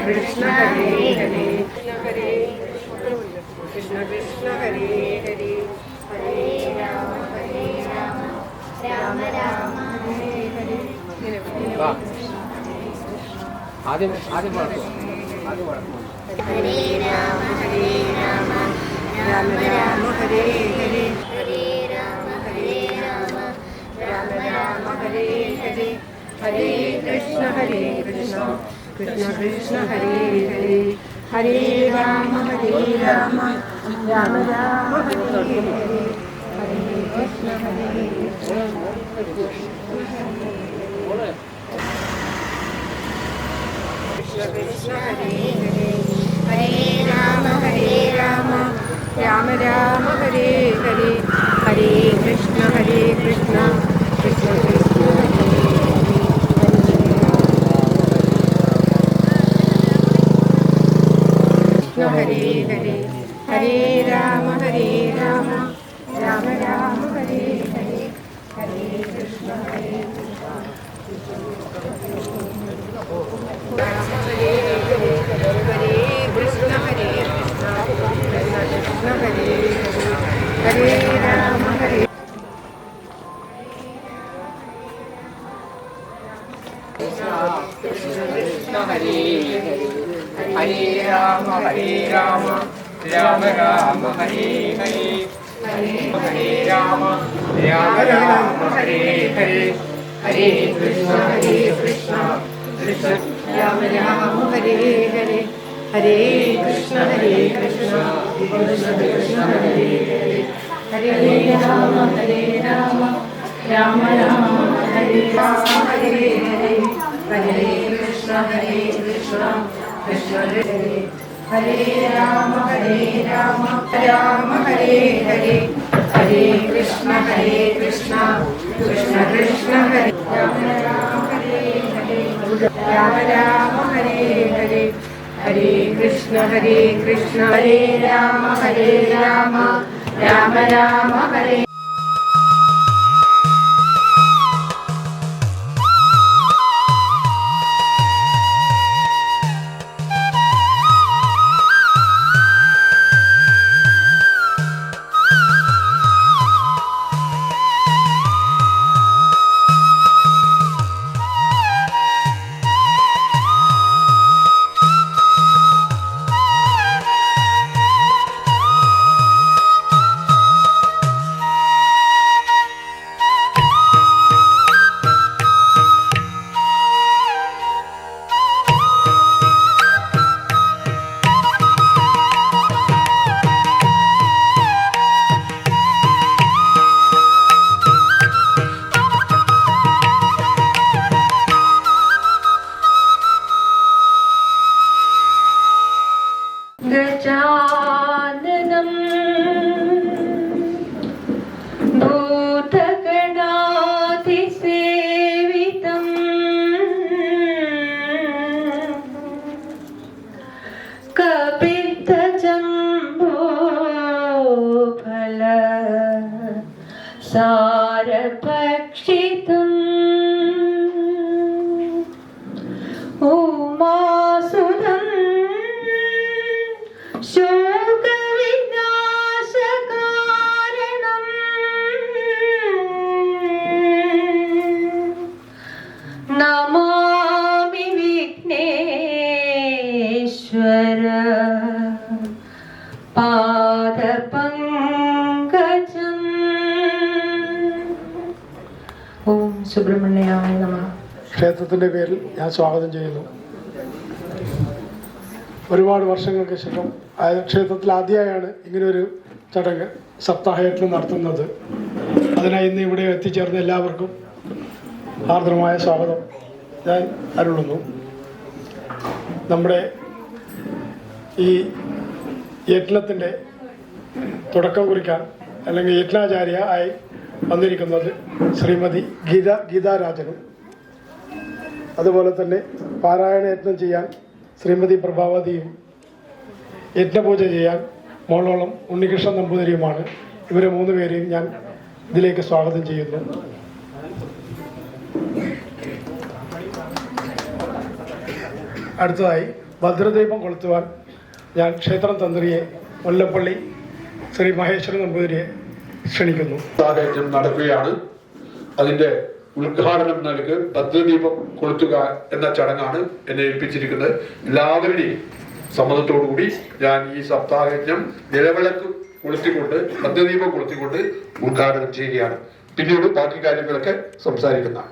कृष्ण हरे हरे हरे कृष्ण कृष्ण हरे हरे हरे राम राम राम हरे हरे ആദ്യം हरे राम राम राम हरे हरे हरे राम राम राम हरे हरे हरे कृष्ण कृष्ण कृष्ण हरे हरे हरे राम राम राम हरे हरे हरे कृष्ण कृष्ण हरे हरे हरे राम राम राम हरे हरे हरे कृष्ण कृष्ण कृष्ण हरे हरे हरे राम राम राम हरे हरे हरे कृष्ण हरे कृष्ण हरे कृष्ण कृष्ण हरे हरे राम हरे कृष्ण कृष्ण हरे हरे राम राम राम हरे हरे हरे राम राम हरे हरे हरे कृष्ण कृष्ण राम हरे हरे हरे कृष्ण कृष्ण कृष्ण हरे हरे हरे राम राम राम हरे हरे हरे कृष्ण कृष्ण कृष्ण हरे हरे राम राम हरे हरे हरे कृष्ण कृष्ण कृष्ण हरे राम हरे हरे राम हरे हरे हरे कृष्ण हरे राम राम हरे गजाननं भूतगणाधिसेवितं कपित्थजम्बोफल सारभक्षितम् उमासुरं शोकविनाशकारणं नमामि विघ्नेश्वर पादपङ्कजम् ഓം സുബ്രഹ്മണ്യായ നമഃ. ക്ഷേത്രത്തിൻ്റെ പേരിൽ ഞാൻ സ്വാഗതം ചെയ്യുന്നു. ഒരുപാട് വർഷങ്ങൾക്ക് ശേഷം ക്ഷേത്രത്തിൽ ആദ്യമായാണ് ഇങ്ങനൊരു ചടങ്ങ് സപ്താഹയജ്ഞം നടത്തുന്നത്. അതിനായി ഇന്ന് ഇവിടെ എത്തിച്ചേർന്ന എല്ലാവർക്കും ആർദ്രമായ സ്വാഗതം ഞാൻ അരുളുന്നു. നമ്മുടെ ഈ യജ്ഞത്തിൻ്റെ തുടക്കം കുറിക്കാൻ അല്ലെങ്കിൽ യജ്ഞാചാര്യ ആയി വന്നിരിക്കുന്നത് ശ്രീമതി ഗീതാരാജനും, അതുപോലെ തന്നെ പാരായണ യജ്ഞം ചെയ്യാൻ ശ്രീമതി പ്രഭാവതിയും, യജ്ഞപൂജ ചെയ്യാൻ മോളോളം ഉണ്ണികൃഷ്ണൻ നമ്പൂതിരിയുമാണ്. ഇവരെ 3 പേരെയും ഞാൻ ഇതിലേക്ക് സ്വാഗതം ചെയ്യുന്നു. അടുത്തതായി ഭദ്രദീപം കൊളുത്തുവാൻ ഞാൻ ക്ഷേത്രം തന്ത്രിയെ മുല്ലപ്പള്ളി ശ്രീ മഹേശ്വരൻ നമ്പൂതിരിയെ ക്ഷണിക്കുന്നു. സാഹചര്യം നടക്കുകയാണ്. അതിന്റെ ഉദ്ഘാടനം നൽകി ഭദ്രദീപം കൊളുത്തുക എന്ന ചടങ്ങാണ് എന്നെ ഏൽപ്പിച്ചിരിക്കുന്നത്. എല്ലാവരുടെയും സമ്മതത്തോടുകൂടി ഞാൻ ഈ സപ്താഹയജ്ഞം നിലവിളക്ക് കൊളുത്തിക്കൊണ്ട് ഭദ്രദീപം കൊളുത്തിക്കൊണ്ട് ഉദ്ഘാടനം ചെയ്യുകയാണ്. പിന്നീട് ബാക്കി കാര്യങ്ങളൊക്കെ സംസാരിക്കുന്നതാണ്.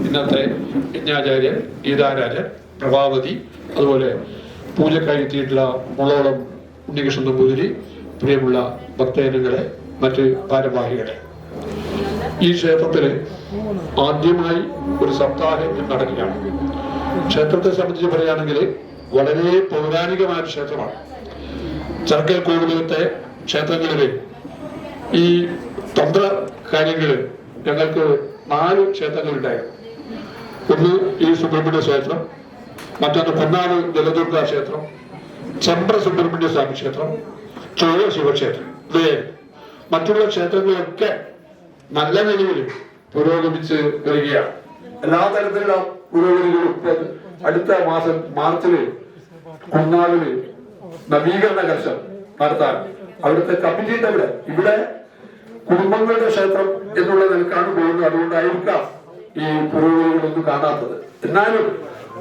ഇന്നത്തെ യജ്ഞാചാര്യൻ, ഗീതാരാജൻ, പ്രഭാവതി, അതുപോലെ പൂജക്കായി എത്തിയിട്ടുള്ള മുളോളം ഉണ്ണികൃഷ്ണൻ നമ്പൂതിരി, പ്രിയമുള്ള ഭക്തജനങ്ങളെ, മറ്റ് ഭാരവാഹികളെ, ഈ ക്ഷേത്രത്തില് ആദ്യമായി ഒരു സപ്താഹയജ്ഞം നടക്കുകയാണ്. ക്ഷേത്രത്തെ സംബന്ധിച്ച് പറയുകയാണെങ്കിൽ വളരെ പൗരാണികമായ ഒരു ക്ഷേത്രമാണ്. ചർക്കൽ കോവിലത്തെ ക്ഷേത്രങ്ങളില് ഈ തന്ത്ര കാര്യങ്ങളിൽ ഞങ്ങൾക്ക് 4 ക്ഷേത്രങ്ങളുണ്ടായിരുന്നു. ഒന്ന് ഈ സുബ്രഹ്മണ്യ ക്ഷേത്രം, മറ്റൊന്ന് പൊന്നാട് ജലദുർഗ ക്ഷേത്രം, ചെമ്പ്ര സുബ്രഹ്മണ്യ സ്വാമി ക്ഷേത്രം, ചോഴ ശിവക്ഷേത്രം. മറ്റുള്ള ക്ഷേത്രങ്ങളൊക്കെ നല്ല നിലയിൽ പുരോഗമിച്ച് വരികയാണ്. എല്ലാ തരത്തിലുള്ള പുരോഗതികളും അടുത്ത മാസം മാർച്ചില് കുന്നാളില് നവീകരണ കർശം നടത്താൻ അവിടുത്തെ കമ്മിറ്റിയുടെ ഇവിടെ കുടുംബങ്ങളുടെ ക്ഷേത്രം എന്നുള്ള നിലക്കാണ് പോകുന്നത്. അതുകൊണ്ടായിരിക്കാം ഈ പുരോഗതികളൊന്നും കാണാത്തത്. എന്നാലും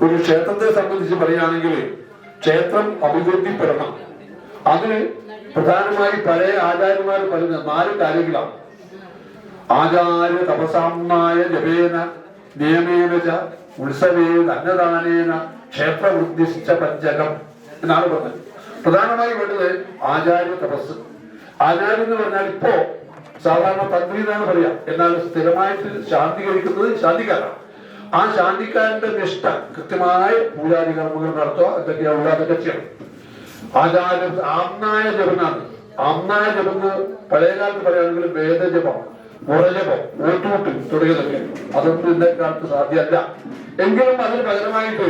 ഒരു ക്ഷേത്രത്തെ സംബന്ധിച്ച് പറയുകയാണെങ്കിൽ ക്ഷേത്രം അഭിവൃദ്ധിപ്പെടണം. അതിന് പ്രധാനമായി പഴയ ആചാര്യന്മാർ പറയുന്ന 4 കാര്യങ്ങളാണ്. ആചാര്യ തപസാമ്നായ ജപേന നിയമേന ച ഉത്സവേന അന്നദാനേന ക്ഷേത്രവൃദ്ധിശ്ച പഞ്ചകം എന്നാണ് പറഞ്ഞത്. പ്രധാനമായി വേണ്ടത് ആചാര്യ തപസ്. ആചാര്യം എന്ന് പറഞ്ഞാൽ ഇപ്പോ സാധാരണ തന്ത്രി എന്നാണ് പറയാ, എന്നാൽ സ്ഥിരമായിട്ട് ശാന്തികരിക്കുന്നത് ശാന്തിക്കാരാണ്. ആ ശാന്തിക്കാരന്റെ നിഷ്ഠ കൃത്യമായ പൂജാതി കർമ്മങ്ങൾ നടത്തുക, എന്തൊക്കെയാവുക അതൊക്കെ ചെയ്യണം. ആചാര്യ ആമ്നായ ജപനാണ്. ആമ്നായ ജപം പഴയകാലത്ത് പറയുകയാണെങ്കിൽ വേദജപം, മുറജപം, ഓട്ടൂട്ട് തുടങ്ങിയതൊക്കെ അതൊന്നും ഇന്നത്തെ കാലത്ത് സാധ്യമല്ല. എങ്കിലും അതിന് പകരമായിട്ട്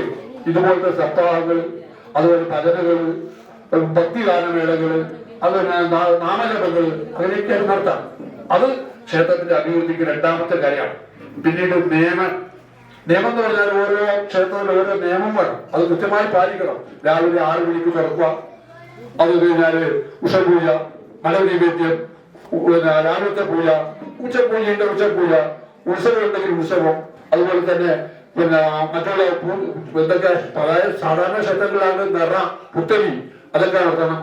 ഇതുപോലത്തെ സപ്താഹങ്ങൾ, അതുപോലെ ഭജനകൾ, ഭക്തിഗാനമേളകള്, അതുപോലെ നാമജപങ്ങള് അങ്ങനെയൊക്കെ നടത്താം. അത് ക്ഷേത്രത്തിന്റെ അഭിവൃദ്ധിക്ക് 2ാമത്തെ കാര്യമാണ്. പിന്നീട് നിയമം എന്ന് പറഞ്ഞാൽ ഓരോ ക്ഷേത്രത്തിൽ ഓരോ നിയമം വേണം. അത് കൃത്യമായി പാലിക്കണം. രാവിലെ 6 മണിക്ക് തുറക്കുക, അത് കഴിഞ്ഞാല് ഉഷപൂജ, മലനൈവേദ്യം, രാവിലത്തെ പൂജ, ഉച്ചപൂജയുണ്ട് ഉച്ചപൂജ, ഉത്സവം ഉണ്ടെങ്കിൽ ഉത്സവം, അതുപോലെ തന്നെ മറ്റുള്ള എന്തൊക്കെ സാധാരണ ക്ഷേത്രങ്ങളാണ് നിറ പുത്തരി അതൊക്കെ നടത്തണം.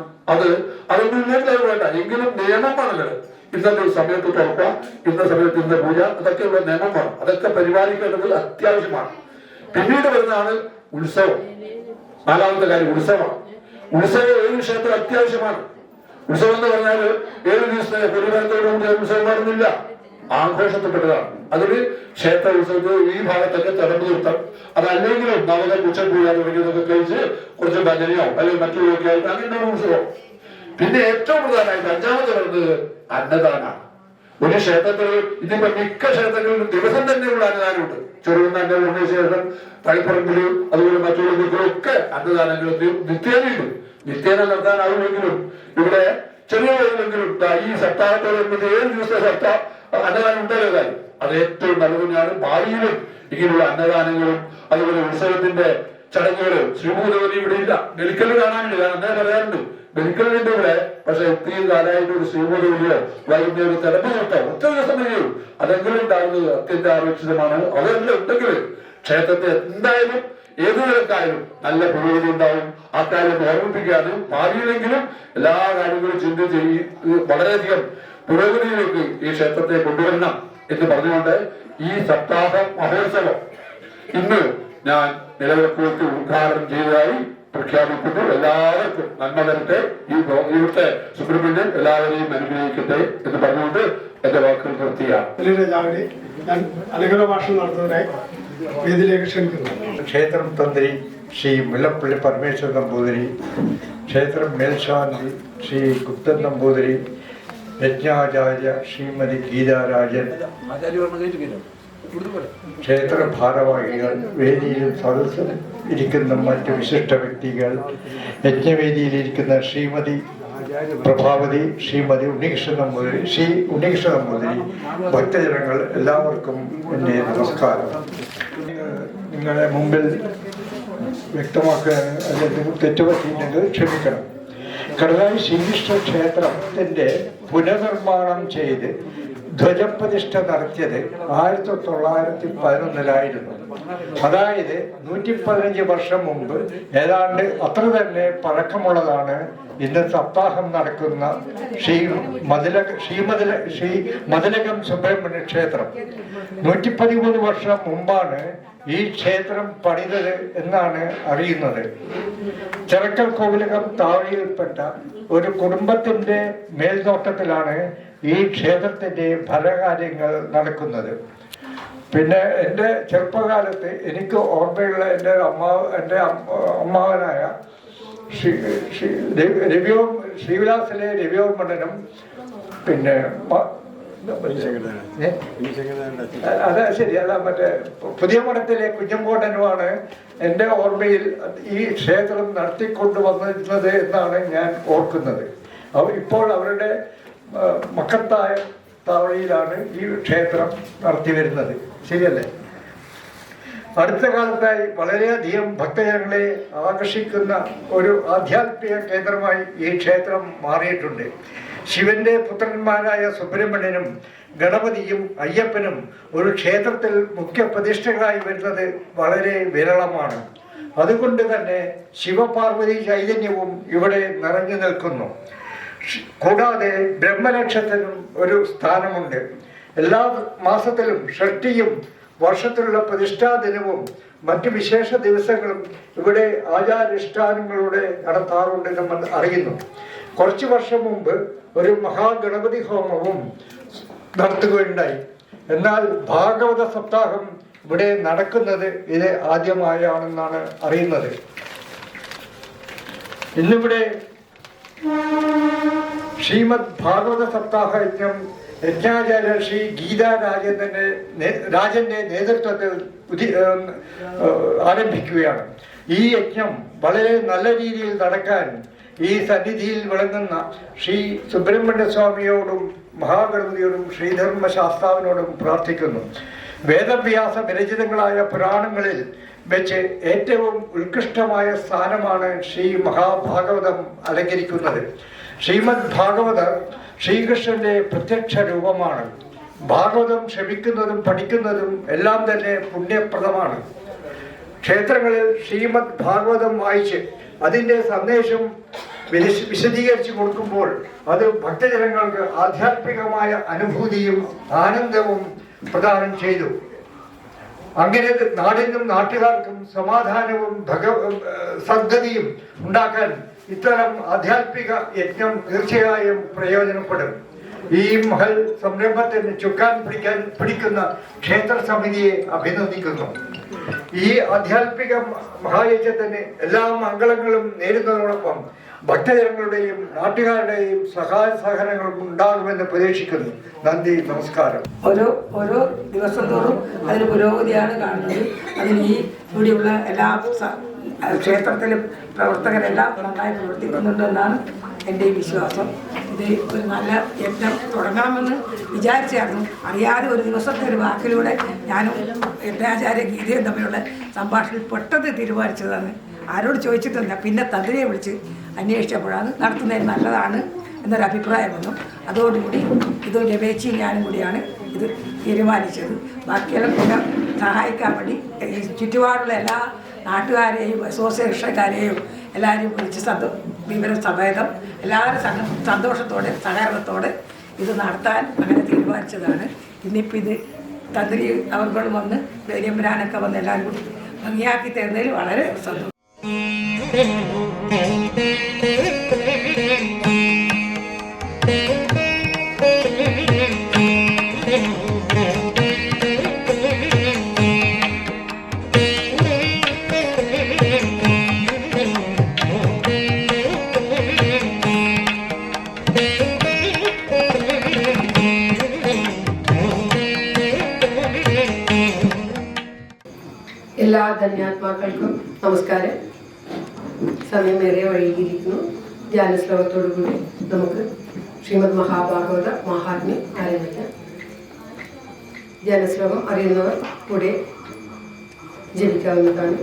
അതൊന്നും ഇല്ലെങ്കിൽ വേണ്ട, എങ്കിലും നിയമം വേണങ്ങൾ. ഇന്നത്തെ സമയത്ത് തുറക്കുക, ഇന്ന സമയത്ത് ഇന്ന പൂജ, അതൊക്കെയുള്ള നിയമം വേണം. അതൊക്കെ പരിപാലിക്കേണ്ടത് അത്യാവശ്യമാണ്. പിന്നീട് വരുന്നതാണ് ഉത്സവം. 4ാമത്തെ കാര്യം ഉത്സവമാണ്. ഉത്സവം ഏത് ക്ഷേത്രം അത്യാവശ്യമാണ്. ഉത്സവം എന്ന് പറഞ്ഞാൽ 7 ദിവസത്തെ പരിപാലനത്തോടുകൂടി ഉത്സവം നടന്നില്ല, ആഘോഷത്തിൽപ്പെട്ടതാണ്. അതിന് ക്ഷേത്ര ഉത്സവത്തിൽ ഈ ഭാഗത്തൊക്കെ തിരഞ്ഞു നിർത്താം. അതല്ലെങ്കിലും നവക ഉച്ചപൂജ തുടങ്ങിയതൊക്കെ കഴിച്ച് കുറച്ച് ഭജനയോ അല്ലെങ്കിൽ മറ്റുള്ളതൊക്കെ ആയിട്ട് അങ്ങനെ ഒരു ഉത്സവം. പിന്നെ ഏറ്റവും പ്രധാനമായിട്ട് 5ാമത്തെ വരുന്നത് അന്നദാനാണ്. ഒരു ക്ഷേത്രത്തിൽ ഇതിപ്പോ മിക്ക ക്ഷേത്രങ്ങളിലും ദിവസം തന്നെയുള്ള അന്നദാനമുണ്ട്. ചെറുകുന്നതിന് ശേഷം പള്ളിപ്പറമ്പിലും അതുപോലെ മറ്റുള്ളവർക്കൊക്കെ അന്നദാനങ്ങൾ നിത്യേനയുണ്ട്. നിത്യേന നടത്താനാവില്ലെങ്കിലും ഇവിടെ ചെറിയ തോതിലെങ്കിലും ഈ സപ്താഹത്തോടെ 7 ദിവസത്തെ സപ്താഹ അന്നദാനം ഉണ്ടല്ലോ കാര്യം. അത് ഏറ്റവും നല്ലതിനാണ്. ഭാവിയിലും ഇങ്ങനെയുള്ള അന്നദാനങ്ങളും അതുപോലെ ഉത്സവത്തിന്റെ ചടങ്ങുകൾ ശ്രീഭൂതവതി ഇവിടെ ഇല്ല. ബലിക്കല് കാണാനില്ല. ഞാൻ അങ്ങനെ പറയാറുണ്ട്, ബലിക്കലുണ്ട് ഇവിടെ. പക്ഷെ ഇത്രയും കാലമായിട്ട് ഒരു ശ്രീഭൂതവതിയോ വൈകുന്നേരം തിരഞ്ഞു നിർത്തോ ഒറ്റ ദിവസം വരികയുള്ളൂ. അതെങ്കിലും ഉണ്ടാകുന്നത് അത്യന്ത ആരോഗ്യമാണ്. അതെല്ലാം ഉണ്ടെങ്കിൽ ക്ഷേത്രത്തെ എന്തായാലും ഏതു നിലക്കായാലും നല്ല പുരോഗതി ഉണ്ടാവും. ആ കാര്യം ഓർമ്മിപ്പിക്കാനും ഭാവിയിലെങ്കിലും എല്ലാ കാര്യങ്ങളും ചിന്തിച്ച് വളരെയധികം പുരോഗതിയിലേക്ക് ഈ ക്ഷേത്രത്തെ കൊണ്ടുവരണം എന്ന് പറഞ്ഞുകൊണ്ട് ഈ സപ്താഹ മഹോത്സവം ഇന്ന് ഞാൻ നിലവിളക്ക് ഉദ്ഘാടനം ചെയ്തതായി പ്രഖ്യാപിക്കുന്നു. എല്ലാവർക്കും നന്മ തരട്ടെ. ഇവിടുത്തെ സുബ്രഹ്മണ്യൻ എല്ലാവരെയും അനുഗ്രഹിക്കട്ടെ എന്ന് പറഞ്ഞുകൊണ്ട് എന്റെ വാക്കുകൾ നിർത്തിയാണ്. ഞാൻ അനുഗ്രഹ ഭാഷണം നടത്തുന്നതിനായി വേദിയിലേക്ക് ക്ഷണിക്കുന്നു. ക്ഷേത്രം തന്ത്രി ശ്രീ മുല്ലപ്പള്ളി പരമേശ്വരൻ നമ്പൂതിരി, ക്ഷേത്രം മേൽശാന്തി ശ്രീ ഗുപ്തൻ നമ്പൂതിരി, യജ്ഞാചാര്യ ശ്രീമതി ഗീതാരാജൻ, ക്ഷേത്ര ഭാരവാഹികൾ, വേദിയിലും സദസ്സിലും ഇരിക്കുന്ന മറ്റ് വിശിഷ്ട വ്യക്തികൾ, യജ്ഞവേദിയിലിരിക്കുന്ന ശ്രീമതി പ്രഭാവതി, ശ്രീമതി ഉണ്ണികൃഷ്ണൻ നമ്പൂതിരി, ശ്രീ ഉണ്ണികൃഷ്ണൻ നമ്പൂതിരി, ഭക്തജനങ്ങൾ എല്ലാവർക്കും എൻ്റെ നമസ്കാരം. നിങ്ങളുടെ മുമ്പിൽ വ്യക്തമാക്കാൻ അല്ലെങ്കിൽ തെറ്റുപറ്റിയിട്ടുണ്ടെങ്കിൽ ക്ഷമിക്കണം. കടലായി ശ്രീകൃഷ്ണ ക്ഷേത്രത്തിൻ്റെ പുനർനിർമ്മാണം ചെയ്ത് ധ്വജപ്രതിഷ്ഠ നടത്തിയത് 1911 അതായത് 115 വർഷം മുമ്പ്. ഏതാണ്ട് അത്ര തന്നെ പഴക്കമുള്ളതാണ് ഇന്ന് സപ്താഹം നടക്കുന്ന ശ്രീ മതിലകം സുബ്രഹ്മണ്യ ക്ഷേത്രം. 113 വർഷം മുമ്പാണ് ഈ ക്ഷേത്രം പണിതത് എന്നാണ് അറിയുന്നത്. ചെറക്കൽ കോവിലകം താവഴിയിൽപ്പെട്ട ഒരു കുടുംബത്തിന്റെ മേൽനോട്ടത്തിലാണ് ഈ ക്ഷേത്രത്തിന്റെ ഭരണകാര്യങ്ങൾ നടക്കുന്നത്. പിന്നെ എൻ്റെ ചെറുപ്പകാലത്ത് എനിക്ക് ഓർമ്മയുള്ള എൻ്റെ അമ്മാവനായ ശ്രീവിലാസിലെ രവിവർമ്മനും പിന്നെ അതെ ശരി അല്ല മറ്റേ പുതിയ മഠത്തിലെ കുഞ്ഞങ്കോട്ടനുമാണ് എൻ്റെ ഓർമ്മയിൽ ഈ ക്ഷേത്രം നടത്തിക്കൊണ്ടുവന്നിരുന്നത് എന്നാണ് ഞാൻ ഓർക്കുന്നത്. ഇപ്പോൾ അവരുടെ മക്കത്തായ താവഴിയിലാണ് ഈ ക്ഷേത്രം നടത്തി വരുന്നത്. ശരിയല്ലേ? അടുത്ത കാലത്തായി വളരെയധികം ഭക്തജനങ്ങളെ ആകർഷിക്കുന്ന ഒരു ആധ്യാത്മിക കേന്ദ്രമായി ഈ ക്ഷേത്രം മാറിയിട്ടുണ്ട്. ശിവന്റെ പുത്രന്മാരായ സുബ്രഹ്മണ്യനും ഗണപതിയും അയ്യപ്പനും ഒരു ക്ഷേത്രത്തിൽ മുഖ്യ പ്രതിഷ്ഠകളായി വരുന്നത് വളരെ വിരളമാണ്. അതുകൊണ്ട് തന്നെ ശിവപാർവതി ചൈതന്യവും ഇവിടെ നിറഞ്ഞു നിൽക്കുന്നു. കൂടാതെ ബ്രഹ്മലക്ഷത്തിനും ഒരു സ്ഥാനമുണ്ട്. എല്ലാ മാസത്തിലും ഷഷ്ടിയും വർഷത്തിലുള്ള പ്രതിഷ്ഠാ ദിനവും മറ്റു വിശേഷ ദിവസങ്ങളും ഇവിടെ ആചാരാനുഷ്ഠാനങ്ങളുടെ നടത്താറുണ്ട് നമ്മൾ അറിയുന്നു. കുറച്ചു വർഷം മുമ്പ് ഒരു മഹാഗണപതി ഹോമവും നടത്തുകയുണ്ടായി. എന്നാൽ ഭാഗവത സപ്താഹം ഇവിടെ നടക്കുന്നത് ഇത് ആദ്യമായാണെന്നാണ് അറിയുന്നത്. ഇന്നിവിടെ ശ്രീമദ് ഭാഗവത സപ്താഹ യജ്ഞം യജ്ഞാചാര്യ ശ്രീ ഗീതാരാജന്റെ നേതൃത്വത്തിൽ ആരംഭിക്കുകയാണ്. ഈ യജ്ഞം വളരെ നല്ല രീതിയിൽ നടക്കാൻ ഈ സന്നിധിയിൽ വിളങ്ങുന്ന ശ്രീ സുബ്രഹ്മണ്യ സ്വാമിയോടും മഹാഗണപതിയോടും ശ്രീധർമ്മശാസ്താവിനോടും പ്രാർത്ഥിക്കുന്നു. വേദവ്യാസ വിരചിതങ്ങളായ പുരാണങ്ങളിൽ വെച്ച് ഏറ്റവും ഉത്കൃഷ്ടമായ സ്ഥാനമാണ് ശ്രീ മഹാഭാഗവതം അലങ്കരിക്കുന്നത്. ശ്രീമദ് ഭാഗവതർ ശ്രീകൃഷ്ണന്റെ പ്രത്യക്ഷ രൂപമാണ്. ഭാഗവതം ശ്രമിക്കുന്നതും പഠിക്കുന്നതും എല്ലാം തന്നെ പുണ്യപ്രദമാണ്. ക്ഷേത്രങ്ങളിൽ ശ്രീമദ് ഭാഗവതം വായിച്ച് അതിൻ്റെ സന്ദേശം വിശദീകരിച്ചു കൊടുക്കുമ്പോൾ അത് ഭക്തജനങ്ങൾക്ക് ആധ്യാത്മികമായ അനുഭൂതിയും ആനന്ദവും പ്രദാനം ചെയ്തു. അങ്ങനെ നാടിനും നാട്ടുകാർക്കും സമാധാനവും സദ്ഗതിയും ഉണ്ടാക്കാൻ ഇത്തരം ആധ്യാത്മിക യജ്ഞം തീർച്ചയായും പ്രയോജനപ്പെടും. ഈ മഹൽ സംരംഭത്തിന് ചുക്കാൻ പിടിക്കുന്ന ക്ഷേത്ര സമിതിയെ അഭിനന്ദിക്കുന്നു. ഈ ആധ്യാത്മിക മഹായജ്ഞത്തിന് എല്ലാ മംഗളങ്ങളും നേരുന്നതോടൊപ്പം ഭക്തജനങ്ങളുടെയും നാട്ടുകാരുടെയും സഹായ സഹകരണങ്ങളും ഉണ്ടാകുമെന്ന് പ്രതീക്ഷിക്കുന്നു. നന്ദി, നമസ്കാരം. ഓരോ ദിവസം തോറും അതിന് പുരോഗതിയാണ് കാണുന്നത്. അതിന് ഈ ഇവിടെയുള്ള എല്ലാ ക്ഷേത്രത്തിലും പ്രവർത്തകരെല്ലാം നന്നായി പ്രവർത്തിക്കുന്നുണ്ടെന്നാണ് എൻ്റെ വിശ്വാസം. ഇത് ഒരു നല്ല യജ്ഞം തുടങ്ങണമെന്ന് വിചാരിച്ചായിരുന്നു. അറിയാതെ ഒരു ദിവസത്തെ ഒരു വാക്കിലൂടെ ഞാനും യജ്ഞാചാര്യ ഗീതയും തമ്മിലുള്ള സംഭാഷണത്തിൽ പെട്ടെന്ന് തീരുമാനിച്ചതാണ്. ആരോട് ചോദിച്ചിട്ടില്ല. പിന്നെ തന്ത്രിയെ വിളിച്ച് അന്വേഷിച്ചപ്പോഴാണ് നടത്തുന്നതിന് നല്ലതാണ് എന്നൊരു അഭിപ്രായം വന്നു. അതോടുകൂടി ഇത് രമേശിയും ഞാനും കൂടിയാണ് ഇത് തീരുമാനിച്ചത്. ബാക്കിയെല്ലാം പിന്നെ സഹായിക്കാൻ വേണ്ടി ഈ ചുറ്റുപാടുള്ള എല്ലാ നാട്ടുകാരെയും അസോസിയേഷൻകാരെയും എല്ലാവരും വിളിച്ച് വിവരം സമേതം എല്ലാവരും സന്തോഷത്തോടെ സഹകരണത്തോടെ ഇത് നടത്താൻ അങ്ങനെ തീരുമാനിച്ചതാണ്. ഇന്നിപ്പോൾ ഇത് തന്ത്രി അവർകളും വന്ന് വേര്യമ്പരാനൊക്കെ വന്ന് എല്ലാവരും കൂടി ഭംഗിയാക്കി തരുന്നതിൽ വളരെ സന്തോഷം. എല്ലാ ധന്യാത്മാക്കൾക്കും നമസ്കാരം. സമയമേറെ വൈകിയിരിക്കുന്നു. ധ്യാനശ്ലോകത്തോടുകൂടി നമുക്ക് ശ്രീമദ് മഹാഭാഗവത മഹാത്മ്യം ആരംഭിക്കാം. ധ്യാനശ്ലോകം അറിയുന്നവർ കൂടെ ജപിക്കാവുന്നതാണ്.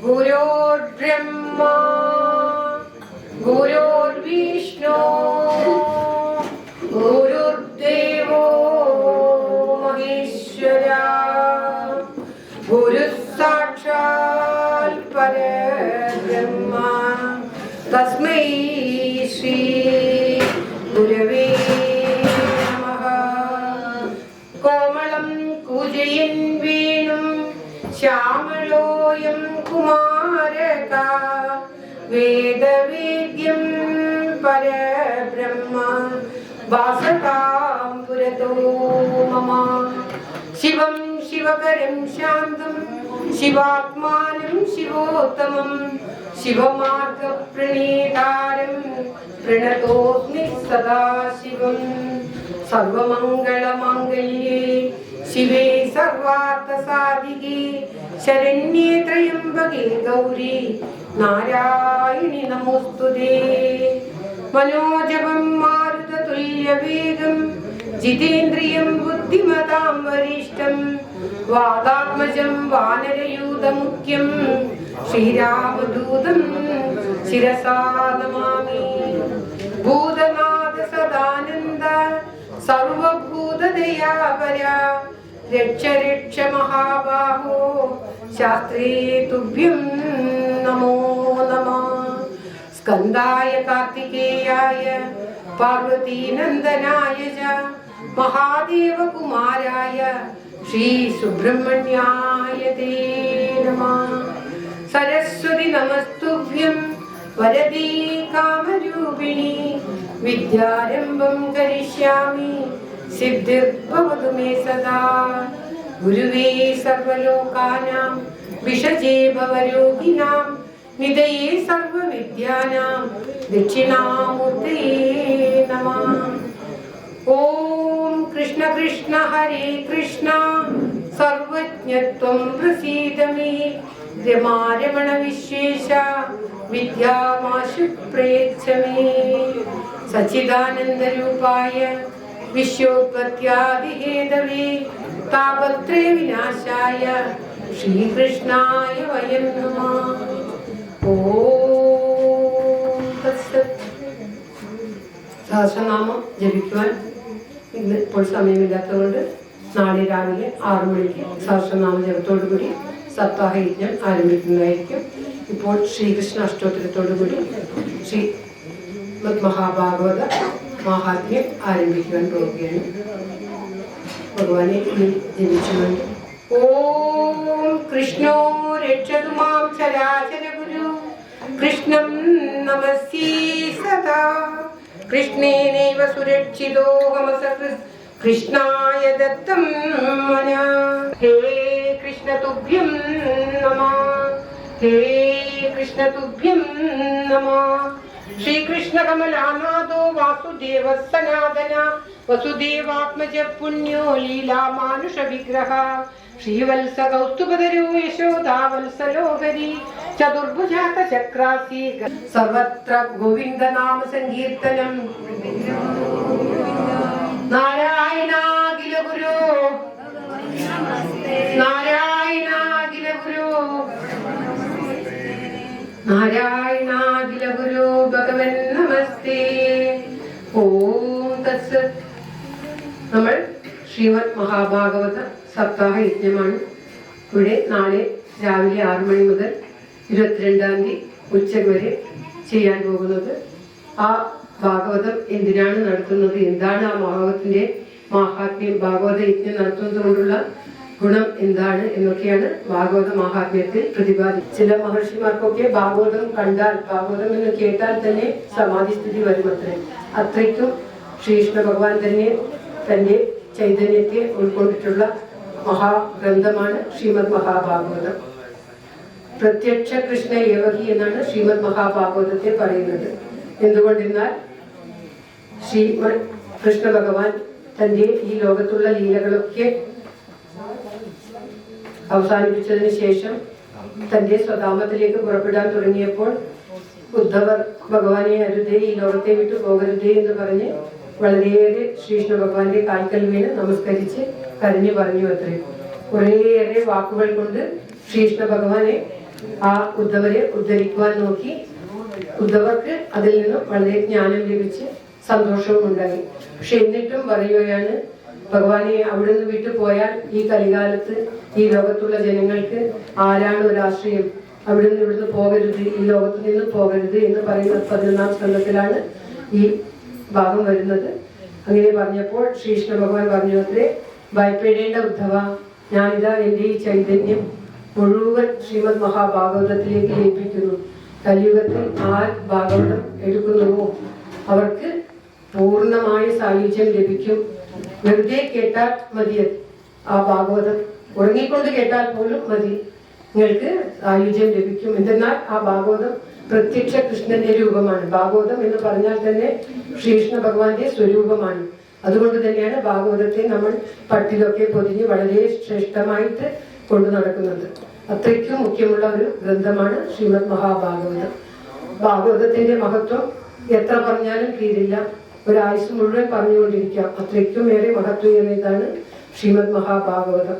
गुरुर्ब्रह्मा गुरुर्विष्णु गुरुर्देवो महेश्वरा गुरुः साक्षात् परब्रह्मा तस्मै श्री गुरवे नमः. कोमलं कूजयन् वेणुं श्यामलोऽयं कुमारका वेदवेद्यं परब्रह्म वासतां पुरतो मम. शिवं शिवकरं शान्तं शिवात्मानं शिवोत्तमं शिवमार्गप्रणेतारं प्रणतोऽस्मि सदा शिवं. सर्वमङ्गलमाङ्गल्ये शिवे सर्वार्थसाधिके शरण्ये त्र्यम्बके गौरी नारायणि नमोस्तुते. मनोजवं मारुततुल्यवेगं जितेन्द्रियं बुद्धिमतां वरिष्ठं वादात्मजं वानरयूथमुख्यं श्रीरामदूतं शिरसा नमामि. भूतनाथ सदानन्द सर्वभूतदयापरा रक्ष रक्ष महाबाहो शास्त्रे तुभ्यं नमो नमः. स्कन्दाय कार्तिकेयाय पार्वतीनन्दनाय च महादेवकुमाराय श्रीसुब्रह्मण्याय ते नमः. सरस्वती नमस्तुभ्यं वरदे कामरूपिणी विद्यारम्भं करिष्यामि सिद्धिर्भवतु मे सदा. गुरुवे सर्वलोकानां विषजे भवरोगिणां निधये सर्वविद्यानां दक्षिणामूर्तये नमः. ॐ कृष्ण कृष्ण हरे कृष्ण सर्वज्ञत्वं प्रसीद मे. रमारमण विश्वेश विद्यामाशु प्रेच्छ मे. सच्चिदानन्दरूपाय विश्वोत्पत्त्यादिहेतवे तापत्रय विनाशाय श्रीकृष्णाय वयं नमः. ॐ तत्सत्. സഹസ്രനാമം ജപിക്കുവാൻ ഇന്ന് ഇപ്പോൾ സമയമില്ലാത്തതുകൊണ്ട് നാളെ രാവിലെ 6 മണിക്ക് സഹസ്രനാമ ജപത്തോടുകൂടി സപ്താഹയജ്ഞം ആരംഭിക്കുന്നതായിരിക്കും. ഇപ്പോൾ ശ്രീകൃഷ്ണ അഷ്ടോത്തരത്തോടുകൂടി ശ്രീമദ് മഹാഭാഗവത മഹാത്മ്യം ആരംഭിക്കുവാൻ പോവുകയാണ്. ഭഗവാനെ ജപിച്ചുകൊണ്ട് ഓം കൃഷ്ണോ രക്ഷതു മാം ചരാചര ഗുരു കൃഷ്ണം നമസ്യേ സദാ. കൃഷ്ണേനൈവ സുരക്ഷിതോഹമസകൃ കൃഷ്ണായ ദത്തം മനാ. ഹേ കൃഷ്ണ തുഭ്യം നമഃ. ഹേ കൃഷ്ണ തുഭ്യം നമഃ. ശ്രീകൃഷ്ണ കമലാനാഥോ വാസുദേവ സനാതന വസുദേവാത്മജ പുണ്യോ ലീലാ മാനുഷ വിഗ്രഹ ശ്രീവത്സ കൗസ്തുഭതരൂ യശോദാവത്സലോഹരി ചതുർഭുജാത ചക്രാസി സർവത്ര ഗോവിന്ദ നാമ സങ്കീർത്തനം. നാരായണാഖില ഗുരു നാരായണാഖില ഗുരു നാരായണാഖില ഗുരു ഭഗവൻ നമസ്തേ. ഓം തത്സത്. നമ്മൾ ശ്രീമദ് മഹാഭാഗവത സപ്താഹ യജ്ഞമാണ് ഇവിടെ നാളെ രാവിലെ 6 മണി മുതൽ 22-ാം തീയതി ഉച്ചയ്ക്ക് വരെ ചെയ്യാൻ പോകുന്നത്. ആ ഭാഗവതം എന്തിനാണ് നടത്തുന്നത്, എന്താണ് ആ ഭാഗവതത്തിന്റെ മാഹാത്മ്യം, ഭാഗവത യജ്ഞം നടത്തുന്നത് കൊണ്ടുള്ള ഗുണം എന്താണ് എന്നൊക്കെയാണ് ഭാഗവത മഹാത്മ്യത്തിൽ പ്രതിപാദിച്ചത്. ചില മഹർഷിമാർക്കൊക്കെ ഭാഗവതം കണ്ടാൽ, ഭാഗവതം എന്ന് കേട്ടാൽ തന്നെ സമാധിസ്ഥിതി വരുമത്രേ. അത്രയ്ക്കും ശ്രീകൃഷ്ണ ഭഗവാൻ തന്നെ തന്റെ ചൈതന്യത്തെ ഉൾക്കൊണ്ടിട്ടുള്ള മഹാഗ്രന്ഥമാണ് ശ്രീമദ് മഹാഭാഗവതം. പ്രത്യക്ഷ കൃഷ്ണ ഏവഹി എന്നാണ് ശ്രീമദ് മഹാഭാഗവതത്തെ പറയുന്നത്. എന്തുകൊണ്ടെന്നാൽ ശ്രീമദ് കൃഷ്ണ ഭഗവാൻ തന്റെ ഈ ലോകത്തുള്ള ലീലകളൊക്കെ അവസാനിപ്പിച്ചതിന് ശേഷം തന്റെ സ്വധാമത്തിലേക്ക് പുറപ്പെടാൻ തുടങ്ങിയപ്പോൾ ഉദ്ധവർ ഭഗവാനെ അരുതേ, ഈ ലോകത്തെ വിട്ടു പോകരുതേ എന്ന് പറഞ്ഞ് വളരെയേറെ ശ്രീകൃഷ്ണ ഭഗവാന്റെ കാൽക്കൽ വീണ് നമസ്കരിച്ച് കരഞ്ഞു പറഞ്ഞു അത്രേ. കുറേയേറെ വാക്കുകൾ കൊണ്ട് ശ്രീകൃഷ്ണ ഭഗവാനെ ആ ഉദ്ധവരെ ഉദ്ധരിക്കുവാൻ നോക്കി. ഉദ്ധവർക്ക് അതിൽ നിന്നും വളരെ ജ്ഞാനം ലഭിച്ച് സന്തോഷവും ഉണ്ടായി. പക്ഷെ എന്നിട്ടും പറയുകയാണ്, ഭഗവാനെ അവിടെ നിന്ന് വിട്ടു പോയാൽ ഈ കലികാലത്ത് ഈ ലോകത്തുള്ള ജനങ്ങൾക്ക് ആരാണ് ഒരാശ്രയം, അവിടെ നിന്ന് ഇവിടുന്ന് പോകരുത്, ഈ ലോകത്ത് നിന്ന് പോകരുത് എന്ന് പറയുന്ന 11-ാം സ്കന്ധത്തിലാണ് ഈ ഭാഗം വരുന്നത്. അങ്ങനെ പറഞ്ഞപ്പോൾ ശ്രീകൃഷ്ണ ഭഗവാൻ പറഞ്ഞു അത്രേ, ഭയപ്പെടേണ്ട ഉദ്ധവ, ഞാനിതാ എന്റെ ഈ ചൈതന്യം മുഴുവൻ ശ്രീമദ് മഹാഭാഗവതത്തിലേക്ക് ലയിപ്പിക്കുന്നു. കലിയുഗത്തിൽ ആർ ഭാഗവതം എടുക്കുന്നുവോ അവർക്ക് പൂർണ്ണമായ സായുജ്യം ലഭിക്കും. വെറുതെ കേട്ടാൽ മതി ആ ഭാഗവതം, ഉറങ്ങിക്കൊണ്ട് കേട്ടാൽ പോലും മതി, നിങ്ങൾക്ക് സായുജ്യം ലഭിക്കും. എന്തെന്നാൽ ആ ഭാഗവതം പ്രത്യക്ഷ കൃഷ്ണന്റെ രൂപമാണ്. ഭാഗവതം എന്ന് പറഞ്ഞാൽ തന്നെ ശ്രീകൃഷ്ണ ഭഗവാന്റെ സ്വരൂപമാണ്. അതുകൊണ്ട് തന്നെയാണ് ഭാഗവതത്തെ നമ്മൾ പട്ടിലൊക്കെ പൊതിഞ്ഞ് വളരെ ശ്രേഷ്ഠമായിട്ട് കൊണ്ടു നടക്കുന്നത്. അത്രയ്ക്കും മുഖ്യമുള്ള ഒരു ഗ്രന്ഥമാണ് ശ്രീമദ് മഹാഭാഗവതം. ഭാഗവതത്തിന്റെ മഹത്വം എത്ര പറഞ്ഞാലും തീരില്ല, ഒരായുസ് മുഴുവൻ പറഞ്ഞുകൊണ്ടിരിക്കാം. അത്രയ്ക്കും ഏറെ മഹത്വമേറിയതാണ് ശ്രീമദ് മഹാഭാഗവതം.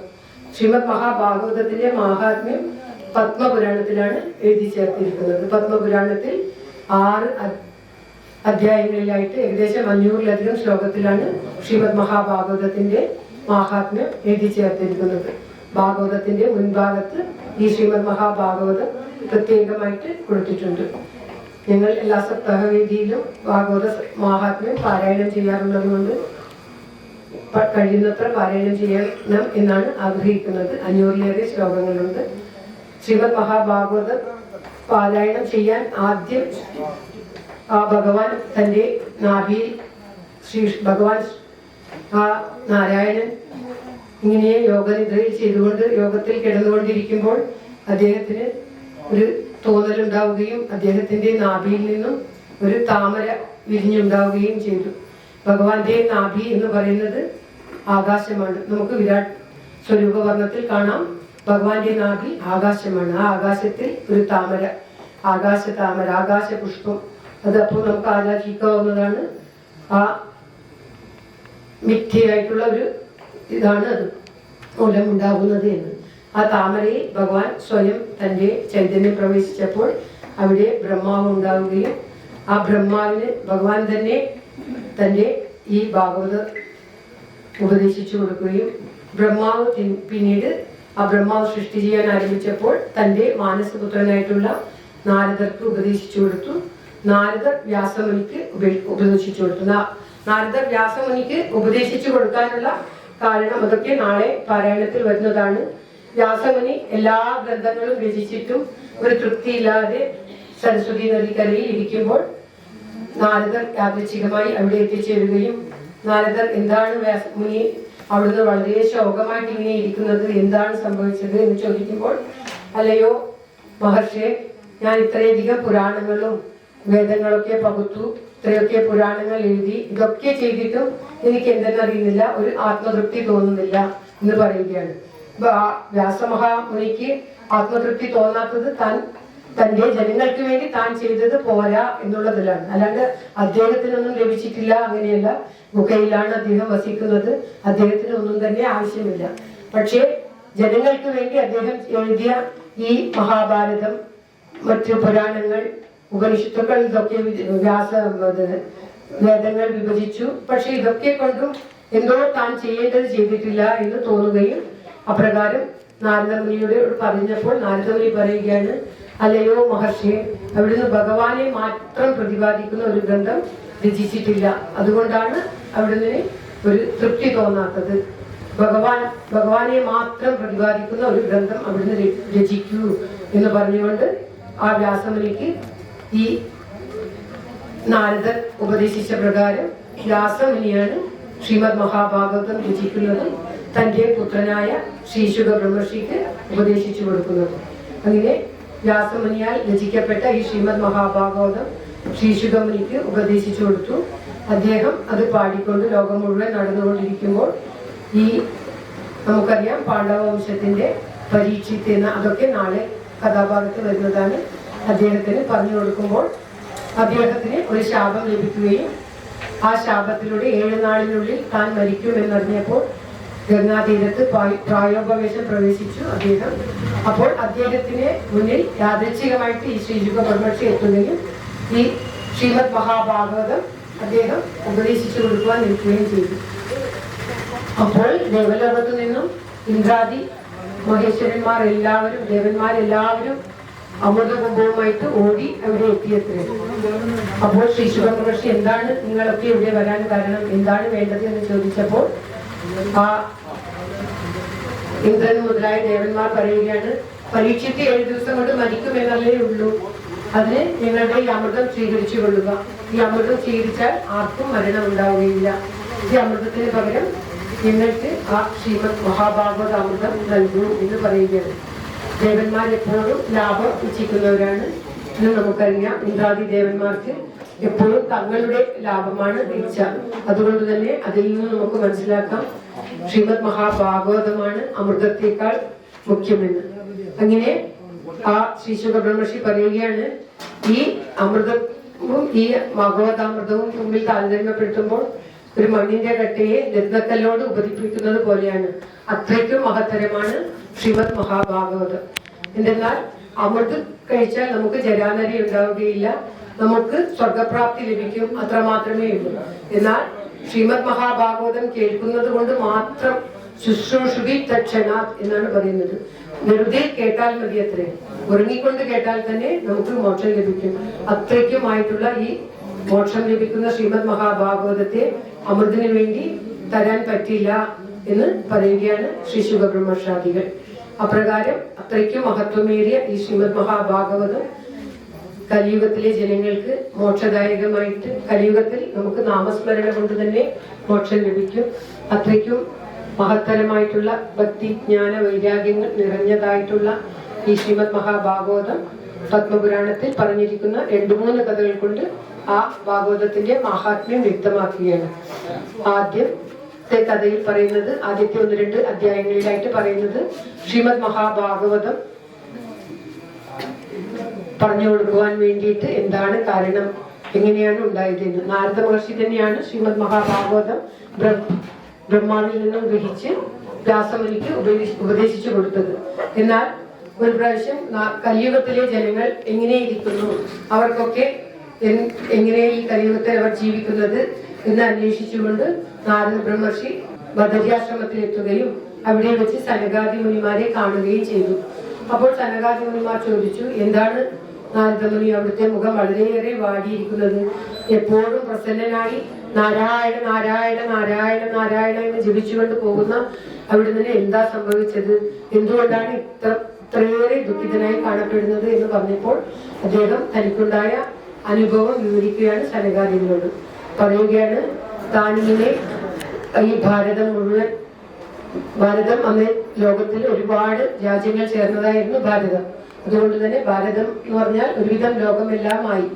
ശ്രീമദ് മഹാഭാഗവതത്തിന്റെ മാഹാത്മ്യം പത്മപുരാണത്തിലാണ് എഴുതി ചേർത്തിരിക്കുന്നത്. പത്മപുരാണത്തിൽ 6 അധ്യായങ്ങളിലായിട്ട് ഏകദേശം 500-ലധികം ശ്ലോകത്തിലാണ് ശ്രീമദ് മഹാഭാഗവതത്തിന്റെ മാഹാത്മ്യം എഴുതി ചേർത്തിരിക്കുന്നത്. ഭാഗവതത്തിന്റെ മുൻഭാഗത്ത് ഈ ശ്രീമദ് മഹാഭാഗവതം പ്രത്യേകമായിട്ട് കൊടുത്തിട്ടുണ്ട്. ഞങ്ങൾ എല്ലാ സപ്താഹവേദിയിലും ഭാഗവത മഹാത്മ്യം പാരായണം ചെയ്യാറുള്ളത് കൊണ്ട് കഴിയുന്നത്ര പാരായണം ചെയ്യണം എന്നാണ് ആഗ്രഹിക്കുന്നത്. 500-ലേറെ ശ്ലോകങ്ങളുണ്ട്. ശ്രീമദ് മഹാഭാഗവതം പാരായണം ചെയ്യാൻ ആദ്യം ആ ഭഗവാൻ തന്റെ നാഭിയിൽ ഭഗവാൻ ആ നാരായണൻ ഇങ്ങനെ യോഗനിദ്രയിൽ ചെയ്തുകൊണ്ട് യോഗത്തിൽ കിടന്നുകൊണ്ടിരിക്കുമ്പോൾ അദ്ദേഹത്തിന് ഒരു തോന്നലുണ്ടാവുകയും അദ്ദേഹത്തിന്റെ നാഭിയിൽ നിന്നും ഒരു താമര വിരിഞ്ഞുണ്ടാവുകയും ചെയ്തു. ഭഗവാന്റെ നാഭി എന്ന് പറയുന്നത് ആകാശമാണ്. നമുക്ക് വിരാട് സ്വരൂപവർണ്ണത്തിൽ കാണാം ഭഗവാന്റെ നാഭി ആകാശമാണ്. ആ ആകാശത്തിൽ ഒരു താമര, ആകാശ താമര, ആകാശ പുഷ്പം, അത് അപ്പോൾ നമുക്ക് ആരാധിക്കാവുന്നതാണ്. ആ മിഥ്യയായിട്ടുള്ള ഒരു ഇതാണ് അത് മൂലമുണ്ടാകുന്നത് എന്ന്. ആ താമരയിൽ ഭഗവാൻ സ്വയം തന്റെ ചൈതന്യം പ്രവേശിച്ചപ്പോൾ അവിടെ ബ്രഹ്മാവ് ഉണ്ടാവുകയും ആ ബ്രഹ്മാവിന് ഭഗവാൻ തന്നെ തന്റെ ഈ ഭാഗവത ഉപദേശിച്ചു കൊടുക്കുകയും ബ്രഹ്മാവ് പിന്നീട് ആ ബ്രഹ്മാവ് സൃഷ്ടി ചെയ്യാൻ ആരംഭിച്ചപ്പോൾ തന്റെ മാനസപുത്രനായിട്ടുള്ള നാരദർക്ക് ഉപദേശിച്ചു കൊടുത്തു. നാരദർ വ്യാസമുനിക്ക് ഉപദേശിച്ചു കൊടുത്തു. നാരദർ വ്യാസമുനിക്ക് ഉപദേശിച്ചു കൊടുക്കാനുള്ള കാരണം അതൊക്കെ നാളെ പാരായണത്തിൽ വരുന്നതാണ്. വ്യാസമുനി എല്ലാ ഗ്രന്ഥങ്ങളും രചിച്ചിട്ടും ഒരു തൃപ്തിയില്ലാതെ സരസ്വതി നദിക്കരയിൽ ഇരിക്കുമ്പോൾ നാരദർ യാദൃച്ഛികമായി അവിടെ എത്തിച്ചേരുകയും നാരദർ എന്താണ് വ്യാസമുനി അവിടുന്ന് വളരെ ശോകമായിട്ട് ഇങ്ങനെ ഇരിക്കുന്നത്, എന്താണ് സംഭവിച്ചത് എന്ന് ചോദിക്കുമ്പോൾ, അല്ലയോ മഹർഷിയെ, ഞാൻ ഇത്രയധികം പുരാണങ്ങളും വേദങ്ങളൊക്കെ പകുത്തു, ഇത്രയൊക്കെ പുരാണങ്ങൾ എഴുതി, ഇതൊക്കെ ചെയ്തിട്ടും എനിക്ക് എന്തെന്നറിയുന്നില്ല, ഒരു ആത്മതൃപ്തി തോന്നുന്നില്ല എന്ന് പറയുകയാണ്. വ്യാസമഹാമുനിക്ക് ആത്മതൃപ്തി തോന്നാത്തത് തന്റെ ജനങ്ങൾക്ക് വേണ്ടി താൻ ചെയ്തത് പോരാ എന്നുള്ളതിലാണ്. അല്ലാണ്ട് അദ്ദേഹത്തിനൊന്നും ലഭിച്ചിട്ടില്ല, അങ്ങനെയല്ല. ഗുഹയിലാണ് അദ്ദേഹം വസിക്കുന്നത്, അദ്ദേഹത്തിന് ഒന്നും തന്നെ ആവശ്യമില്ല. പക്ഷേ ജനങ്ങൾക്ക് വേണ്ടി അദ്ദേഹം എഴുതിയ ഈ മഹാഭാരതം, മറ്റു പുരാണങ്ങൾ, ഉപനിഷത്തുക്കൾ, ഇതൊക്കെ വേദങ്ങൾ വിഭജിച്ചു. പക്ഷെ ഇതൊക്കെ കൊണ്ടും എന്തോ താൻ ചെയ്യേണ്ടത് ചെയ്തിട്ടില്ല എന്ന് തോന്നുകയും അപ്രകാരം നാരദമുനിയോട് പറഞ്ഞപ്പോൾ നാരദമുനി പറയുകയാണ്, അല്ലയോ മഹർഷിയെ, അവിടുന്ന് ഭഗവാനെ മാത്രം പ്രതിപാദിക്കുന്ന ഒരു ഗ്രന്ഥം രചിച്ചിട്ടില്ല. അതുകൊണ്ടാണ് അവിടുന്ന് ഒരു തൃപ്തി തോന്നാത്തത്. ഭഗവാനെ മാത്രം പ്രതിപാദിക്കുന്ന ഒരു ഗ്രന്ഥം അവിടുന്ന് രചിക്കൂ എന്ന് പറഞ്ഞുകൊണ്ട് ആ വ്യാസമുനിക്ക് ഈ നാരദർ ഉപദേശിച്ച പ്രകാരം വ്യാസമുനിയാണ് ശ്രീമദ് മഹാഭാഗവതം രചിക്കുന്നത്, തന്റെ പുത്രനായ ശ്രീശുക ബ്രഹ്മർഷിക്ക് ഉപദേശിച്ചു കൊടുക്കുന്നത്. അങ്ങനെ വ്യാസമുനിയാൽ രചിക്കപ്പെട്ട ഈ ശ്രീമദ് മഹാഭാഗവതം ശ്രീശുകമുനിക്ക് ഉപദേശിച്ചു കൊടുത്തു. അദ്ദേഹം അത് പാടിക്കൊണ്ട് ലോകം മുഴുവൻ നടന്നുകൊണ്ടിരിക്കുമ്പോൾ ഈ നമുക്കറിയാം പാണ്ഡവവംശത്തിന്റെ പരീക്ഷിത്ത് എന്ന അതൊക്കെ നാളെ കഥാഭാഗത്ത് വരുന്നതാണ്. അദ്ദേഹത്തിന് പറഞ്ഞു കൊടുക്കുമ്പോൾ അദ്ദേഹത്തിന് ഒരു ശാപം ലഭിക്കുകയും ആ ശാപത്തിലൂടെ 7 നാളിനുള്ളിൽ താൻ മരിക്കുമെന്നറിഞ്ഞപ്പോൾ ഗംഗാതീരത്ത് പ്രായോപവേശം പ്രവേശിച്ചു അദ്ദേഹം. അപ്പോൾ അദ്ദേഹത്തിന് മുന്നിൽ യാദൃച്ഛികമായിട്ട് ഈ ശ്രീശുക ബ്രഹ്മർഷി എത്തുകയും ഈ ശ്രീമദ് മഹാഭാഗവതം അദ്ദേഹം ഉപദേശിച്ചു കൊടുക്കുവാൻ നിൽക്കുകയും ചെയ്തു. അപ്പോൾ ദേവലോകത്തു നിന്നും ഇന്ദ്രാദി മഹേശ്വരന്മാർ എല്ലാവരും, ദേവന്മാരെല്ലാവരും അമൃതകുംഭവുമായിട്ട് ഓടി അവിടെ എത്തിയത്രേ. അപ്പോൾ ശ്രീശുക ബ്രഹ്മർഷി, എന്താണ് നിങ്ങളൊക്കെ ഇവിടെ വരാൻ കാരണം, എന്താണ് വേണ്ടത് എന്ന് ചോദിച്ചപ്പോൾ ആ ഇന്ദ്രൻ മുതലായ ദേവന്മാർ പറയുകയാണ്, പരീക്ഷിച്ച് 7 ദിവസം കൊണ്ട് മരിക്കുമെന്നല്ലേ ഉള്ളൂ, അതിന് നിങ്ങളുടെ ഈ അമൃതം സ്വീകരിച്ചു കൊള്ളുക. ഈ അമൃതം സ്വീകരിച്ചാൽ ആർക്കും മരണം ഉണ്ടാവുകയില്ല. ഈ അമൃതത്തിന് പകരം നിങ്ങൾക്ക് ആ ശ്രീമദ് മഹാഭാഗവത അമൃതം നൽകൂ എന്ന് പറയുകയാണ്. ദേവന്മാർ എപ്പോഴും ലാഭം ഇച്ഛിക്കുന്നവരാണ് എന്ന് നമുക്കറിയാം. ഇന്ദ്രാദി ദേവന്മാർക്ക് എപ്പോഴും തങ്ങളുടെ ലാഭമാണ് ഇച്ഛ. അതുകൊണ്ട് തന്നെ അതിൽ നിന്ന് നമുക്ക് മനസ്സിലാക്കാം ശ്രീമദ് മഹാഭാഗവതമാണ് അമൃതത്തെക്കാൾ മുഖ്യമെന്ന്. അങ്ങനെ ആ ശ്രീശുക ബ്രഹ്മർഷി പറയുകയാണ്, ഈ അമൃതവും ഈ ഭാഗവതാമൃതവും തമ്മിൽ താരതമ്യപ്പെടുത്തുമ്പോൾ ഒരു മണ്ണിന്റെ കട്ടയെ രത്നക്കല്ലോട് ഉപതിപ്പിക്കുന്നത് പോലെയാണ്. അത്രയ്ക്കും മഹത്തരമാണ് ശ്രീമദ് മഹാഭാഗവതം. എന്തെന്നാൽ അമൃത് കഴിച്ചാൽ നമുക്ക് ജരാനരി ഉണ്ടാവുകയില്ല, നമുക്ക് സ്വർഗപ്രാപ്തി ലഭിക്കും, അത്രമാത്രമേ ഉള്ളൂ. എന്നാൽ ശ്രീമദ് മഹാഭാഗവതം കേൾക്കുന്നത് കൊണ്ട് മാത്രം ശുശ്രൂഷുഭി തക്ഷണാത് എന്നാണ് പറയുന്നത്. വെറുതെ കേട്ടാൽ മതി, അത്രേ, ഉറങ്ങിക്കൊണ്ട് കേട്ടാൽ തന്നെ നമുക്ക് മോക്ഷം ലഭിക്കും. അത്രയ്ക്കുമായിട്ടുള്ള ഈ മോക്ഷം ലഭിക്കുന്ന ശ്രീമദ് മഹാഭാഗവതത്തെ അമൃതിനു വേണ്ടി തരാൻ പറ്റില്ല എന്ന് പറയുകയാണ് ശ്രീശുക ബ്രഹ്മർഷാദികൾ. അപ്രകാരം അത്രയ്ക്കും മഹത്വമേറിയ ഈ ശ്രീമദ് മഹാഭാഗവതം കലിയുഗത്തിലെ ജനങ്ങൾക്ക് മോക്ഷദായകമായിട്ട്, കലിയുഗത്തിൽ നമുക്ക് നാമസ്മരണ കൊണ്ട് തന്നെ മോക്ഷം ലഭിക്കും. അത്രയ്ക്കും മഹത്തരമായിട്ടുള്ള ഭക്തി, ജ്ഞാന, വൈരാഗ്യങ്ങൾ നിറഞ്ഞതായിട്ടുള്ള ഈ ശ്രീമദ് മഹാഭാഗവതം പത്മപുരാണത്തിൽ പറഞ്ഞിരിക്കുന്ന 2-3 കഥകൾ കൊണ്ട് ആ ഭാഗവതത്തിന്റെ മഹാത്മ്യം വ്യക്തമാക്കുകയാണ്. ആദ്യത്തെ കഥയിൽ പറയുന്നത്, ആദ്യത്തെ 1-2 അധ്യായങ്ങളിലായിട്ട് പറയുന്നത് ശ്രീമദ് മഹാഭാഗവതം പറഞ്ഞു കൊടുക്കുവാൻ വേണ്ടിയിട്ട് എന്താണ് കാരണം, എങ്ങനെയാണ് ഉണ്ടായതെന്ന്. നാരദ മഹർഷി തന്നെയാണ് ശ്രീമദ് മഹാഭാഗവതം ബ്രഹ്മാവിൽ നിന്നും ഗ്രഹിച്ച് വ്യാസമുനിക്ക് ഉപദേശിച്ചു കൊടുത്തത്. എന്നാൽ ഒരു പ്രാവശ്യം കലിയുഗത്തിലെ ജനങ്ങൾ എങ്ങനെയിരിക്കുന്നു, അവർക്കൊക്കെ എങ്ങനെ ഈ കലിയുഗത്തിൽ അവർ ജീവിക്കുന്നത് എന്ന് അന്വേഷിച്ചുകൊണ്ട് നാരദ ബ്രഹ്മർഷി ബദര്യാശ്രമത്തിലെത്തുകയും അവിടെ വെച്ച് സനകാദി മുനിമാരെ കാണുകയും ചെയ്തു. അപ്പോൾ സനകാദി മുനിമാർ ചോദിച്ചു, എന്താണ് നാരദമുനി അവിടുത്തെ മുഖം വളരെയേറെ വാടിയിരിക്കുന്നത്, എപ്പോഴും പ്രസന്നനായി നാരായണ നാരായണ നാരായണ നാരായണ എന്ന് ജപിച്ചുകൊണ്ട് പോകുന്ന അവിടുന്ന് എന്താ സംഭവിച്ചത്, എന്തുകൊണ്ടാണ് ഇത്രയേറെ ദുഃഖിതനായി കാണപ്പെടുന്നത് എന്ന് പറഞ്ഞപ്പോൾ അദ്ദേഹം തനിക്കുണ്ടായ അനുഭവം വിവരിക്കുകയാണ് സനകാദികളോട്. പറയുകയാണ്, താനിങ്ങനെ ഈ ഭാരതം അന്ന് ലോകത്തിൽ ഒരുപാട് രാജ്യങ്ങൾ ചേർന്നതായിരുന്നു ഭാരതം. അതുകൊണ്ട് തന്നെ ഭാരതം എന്ന് പറഞ്ഞാൽ ഒരുവിധം ലോകമെല്ലാമായി.